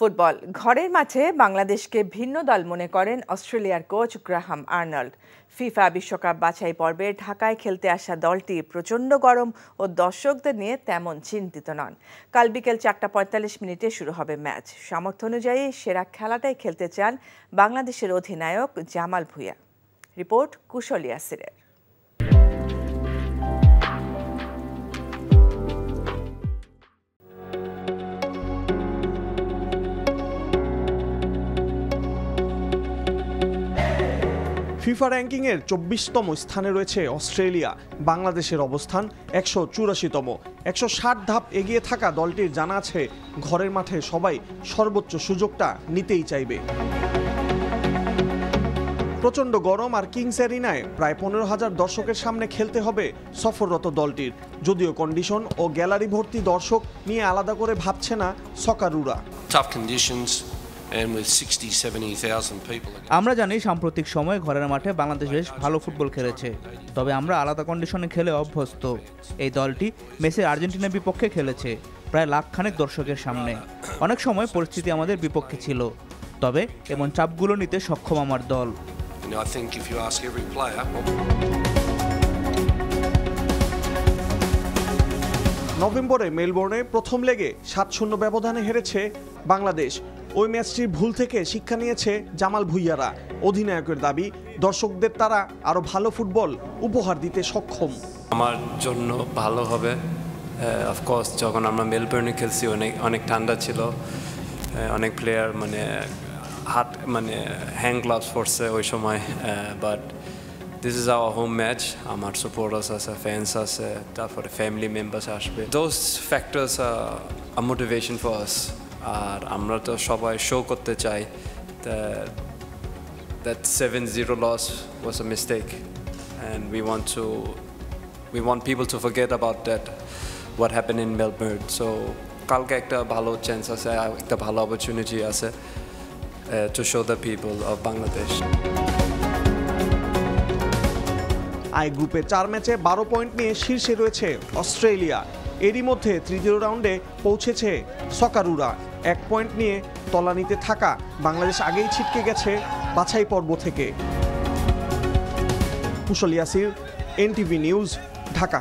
Football ঘরের মাঠে বাংলাদেশকে ভিন্ন দল মনে করেন অস্ট্রেলিয়ার কোচ গ্রাহাম আর্নল্ড। ফিফা বিশ্বকাপ বাছাই পর্বে ঢাকায় খেলতে আসা দলটি প্রচণ্ড গরম ও দর্শকদের নিয়ে তেমন চিন্তিত নন। কাল বিকেল ৪টা ৪৫ শুরু হবে ম্যাচ। সামর্থ্য অনুযায়ী সেরা খেলাটাই খেলতে চান বাংলাদেশের অধিনায়ক জামাল ভুঁইয়া। রিপোর্ট কুশল ইয়াসিরের। ফিফা র্যাঙ্কিংয়ের ২৪তম স্থানে রয়েছে অস্ট্রেলিয়া। বাংলাদেশের অবস্থান ১৮৪তম। ১৬০ ধাপ এগিয়ে থাকা দলটির জানা আছে ঘরের মাঠে সবাই সর্বোচ্চ সুযোগটা নিতেই চাইবে। প্রচণ্ড গরম আর কিংস এরিনায় প্রায় ১৫,০০০ দর্শকের সামনে খেলতে হবে সফররত দলটির। যদিও কন্ডিশন ও গ্যালারি ভর্তি দর্শক নিয়ে আলাদা করে ভাবছে না সকারুরা। আমরা জানি সাম্প্রতিক সময়ে ঘরের মাঠে বাংলাদেশ বেশ ভালো ফুটবল খেলেছে, তবে আমরা আলাদা কন্ডিশনে খেলে অভ্যস্ত। এই দলটি মেসি আর্জেন্টিনার বিপক্ষে খেলেছে প্রায় লাখখানেক দর্শকের সামনে। অনেক সময় পরিস্থিতি আমাদের বিপক্ষে ছিল, তবে এমন চাপগুলো নিতে সক্ষম আমার দল। নভেম্বরে মেলবোর্নে প্রথম লেগে ৭-০ ব্যবধানে হেরেছে বাংলাদেশ। ওই ম্যাচটির ভুল থেকে শিক্ষা নিয়েছে জামাল ভুঁইয়ারা। অধিনায়কের দাবি, দর্শকদের তারা আরো ভালো ফুটবল উপহার দিতে সক্ষম। আমার জন্য ভালো হবে। অফকোর্স যখন আমরা মেলবোর্নে খেলছি অনেক ঠান্ডা ছিল, অনেক প্লেয়ার হ্যান্ড গ্লাভস পরছে ওই সময়, but this is our home match. আমার সাপোর্টার্স আছে, ফ্যান্স আছে, তারপরে ফ্যামিলি মেম্বার্স আসবে। দোজ ফ্যাক্টরস আর মোটিভেশন ফর আস। আর আমরা তো সবাই শো করতে চাই that 7-0 loss was a mistake, and we want people to forget about that, what happened in Melbourne. So kalke ekta bhalo chance ase, ekta bhalo opportunity ase to show the people of Bangladesh. I গ্রুপে 4 ম্যাচে 12 point নিয়ে শীর্ষে রয়েছে Australia. এরই মধ্যে তৃতীয় রাউন্ডে পৌঁছেছে সকারুরা। 1 পয়েন্ট নিয়ে তলানিতে থাকা বাংলাদেশ আগেই ছিটকে গেছে বাছাই পর্ব থেকে। কুশল ইয়াসির, এনটিভি নিউজ, ঢাকা।